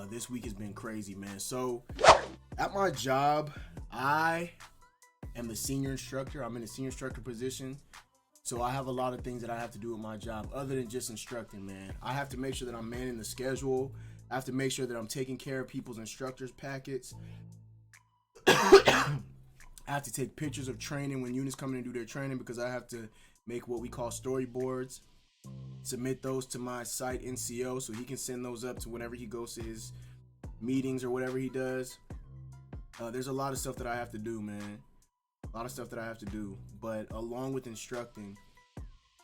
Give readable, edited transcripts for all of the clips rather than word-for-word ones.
This week has been crazy, man. So at my job, I am the senior instructor. I'm in a senior instructor position. So I have a lot of things that I have to do with my job other than just instructing, man. I have to make sure that I'm manning the schedule. I have to make sure that I'm taking care of people's instructors packets. I have to take pictures of training when units come in and do their training, because I have to make what we call storyboards, submit those to my site NCO so he can send those up to whenever he goes to his meetings or whatever he does. There's a lot of stuff that I have to do, man. A lot of stuff that I have to do. But along with instructing,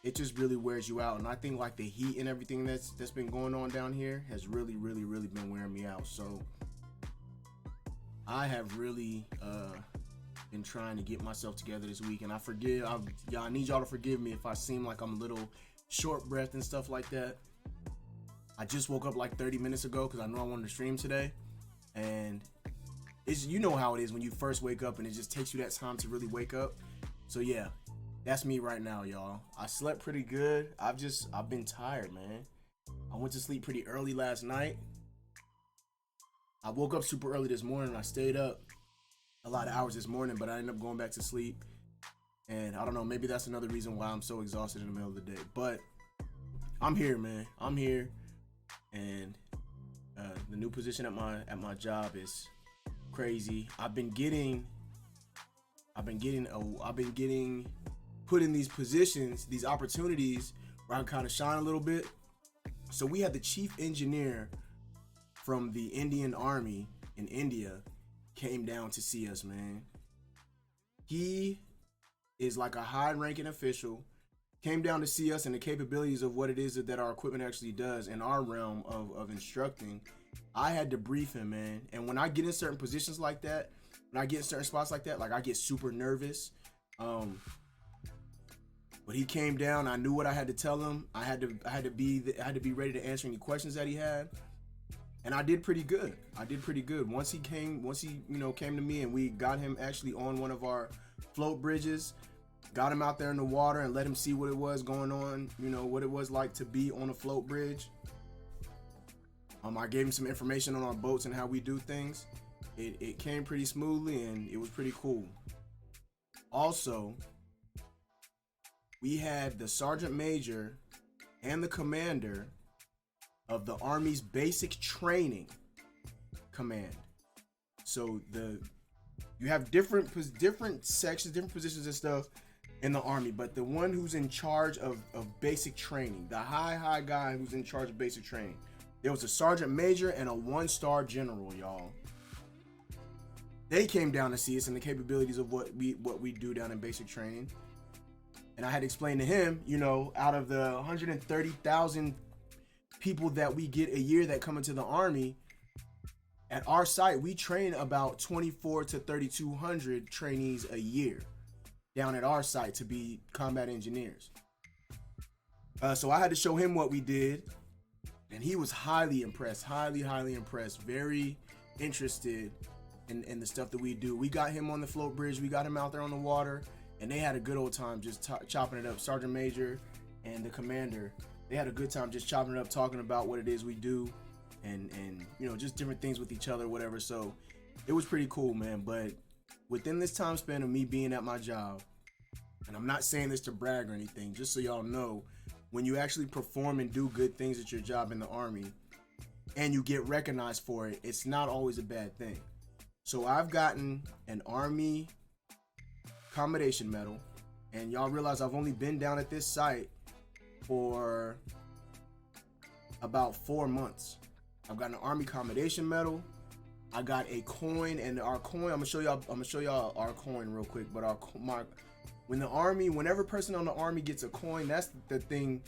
it just really wears you out. And I think like the heat and everything that's been going on down here has really been wearing me out. So I have really been trying to get myself together this week. And I need y'all to forgive me if I seem like I'm a little short breath and stuff like that. I just woke up like 30 minutes ago because I know I wanted to stream today. And it's, you know how it is when you first wake up and it just takes you that time to really wake up. So yeah, that's me right now, y'all. I slept pretty good. I've been tired, man. I went to sleep pretty early last night. I woke up super early this morning. I stayed up a lot of hours this morning, but I ended up going back to sleep. And I don't know, maybe that's another reason why I'm so exhausted in the middle of the day. But I'm here, man. I'm here. And the new position at my job is crazy. I've been getting put in these positions, these opportunities where I kind of shine a little bit. So we had the chief engineer from the Indian Army in India came down to see us, man. He is like a high-ranking official, came down to see us and the capabilities of what it is that our equipment actually does in our realm of instructing. I had to brief him, man. And when I get in certain positions like that, when I get in certain spots like that, like I get super nervous. But he came down. I knew what I had to tell him. I had to be ready to answer any questions that he had. And I did pretty good. Once he came to me and we got him actually on one of our float bridges, got him out there in the water and let him see what it was going on, what it was like to be on a float bridge. I gave him some information on our boats and how we do things. It came pretty smoothly and it was pretty cool. Also, we had the sergeant major and the commander of the Army's basic training command. So you have different sections, different positions and stuff in the Army, but the one who's in charge of basic training, the high guy who's in charge of basic training, there was a sergeant major and a 1-star general, y'all. They came down to see us and the capabilities of what we do down in basic training. And I had to explain to him, out of the 130,000 people that we get a year that come into the Army, at our site, we train about 24 to 3,200 trainees a year down at our site to be combat engineers. So I had to show him what we did. And he was highly impressed, highly impressed, very interested in the stuff that we do. We got him on the float bridge. We got him out there on the water, and they had a good old time just chopping it up. Sergeant Major and the commander, they had a good time just chopping it up, talking about what it is we do and just different things with each other, whatever. So it was pretty cool, man. But within this time span of me being at my job, and I'm not saying this to brag or anything, just so y'all know, when you actually perform and do good things at your job in the Army and you get recognized for it, it's not always a bad thing. So I've gotten an Army Commendation Medal, and y'all realize I've only been down at this site for about 4 months. I've got an Army Commendation Medal. I got a coin, and our coin, I'm gonna show y'all our coin real quick, but whenever person on the Army gets a coin, that's the thing.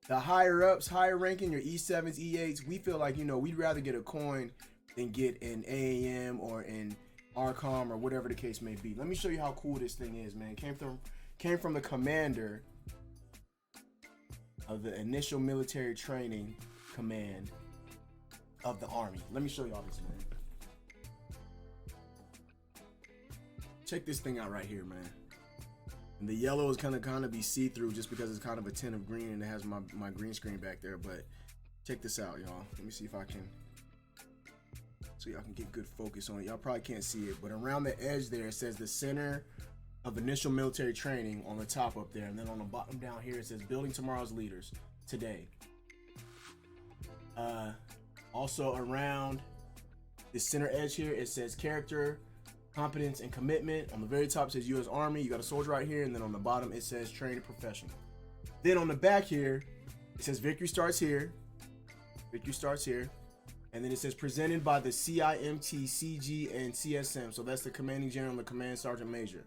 The higher ups, higher ranking, your E7s, E8s, we feel like, we'd rather get a coin than get an AAM or an ARCOM or whatever the case may be. Let me show you how cool this thing is, man. Came from the commander of the Initial Military Training Command of the Army. Let me show y'all this, man. Check this thing out right here, man. And the yellow is kind of be see-through just because it's kind of a tint of green and it has my green screen back there. But check this out, y'all. Let me see if I can so y'all can get good focus on it. Y'all probably can't see it, but around the edge there, it says the Center of Initial Military Training on the top up there. And then on the bottom down here, it says Building Tomorrow's Leaders Today. Also around the center edge here, it says Character, Competence, and Commitment. On the very top, it says U.S. Army. You got a soldier right here. And then on the bottom, it says Trained Professional. Then on the back here, it says Victory Starts Here. Victory Starts Here. And then it says presented by the CIMT, CG, and CSM. So that's the Commanding General and the Command Sergeant Major.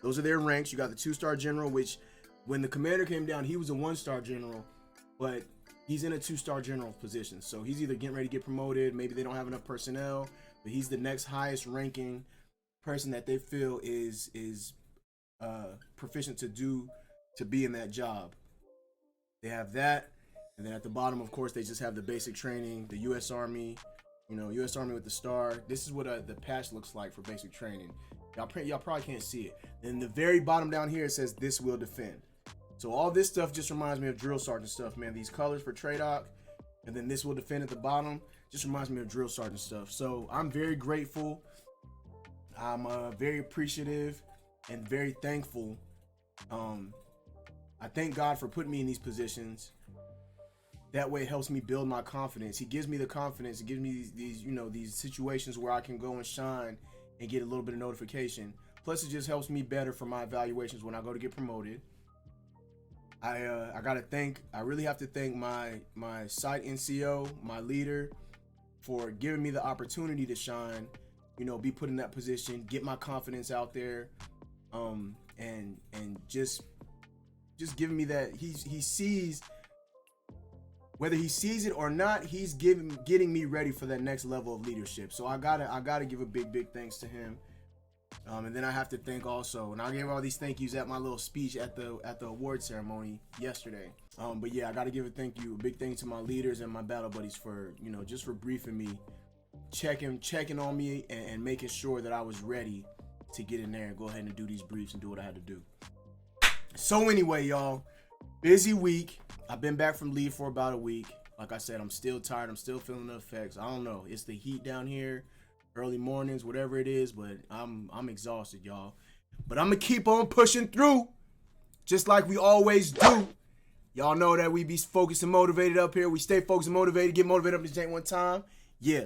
Those are their ranks. You got the 2-star general, which when the commander came down, he was a 1-star general, but he's in a 2-star general position. So he's either getting ready to get promoted, maybe they don't have enough personnel, but he's the next highest ranking person that they feel is proficient to be in that job. They have that. And then at the bottom, of course, they just have the basic training, the U.S. Army, U.S. Army with the star. This is what the patch looks like for basic training. Y'all probably can't see it. Then the very bottom down here, it says This Will Defend. So all this stuff just reminds me of drill sergeant stuff, man. These colors for TRADOC, and then This Will Defend at the bottom, just reminds me of drill sergeant stuff. So I'm very grateful. I'm very appreciative and very thankful. I thank God for putting me in these positions. That way it helps me build my confidence. He gives me the confidence. He gives me these situations where I can go and shine and get a little bit of notification. Plus, it just helps me better for my evaluations when I go to get promoted. I really have to thank my site NCO, my leader, for giving me the opportunity to shine, be put in that position, get my confidence out there, and just giving me that. He sees. Whether he sees it or not, he's getting me ready for that next level of leadership. So I gotta give a big thanks to him. And then I have to thank also, and I gave all these thank yous at my little speech at the award ceremony yesterday. But yeah, I gotta give a big thank you to my leaders and my battle buddies for just for briefing me, checking on me, and making sure that I was ready to get in there and go ahead and do these briefs and do what I had to do. So anyway, y'all, busy week. I've been back from leave for about a week. Like I said, I'm still tired. I'm still feeling the effects. I don't know. It's the heat down here, early mornings, whatever it is, but I'm exhausted, y'all. But I'm going to keep on pushing through, just like we always do. Y'all know that we be focused and motivated up here. We stay focused and motivated. Get motivated up to tank one time. Yeah.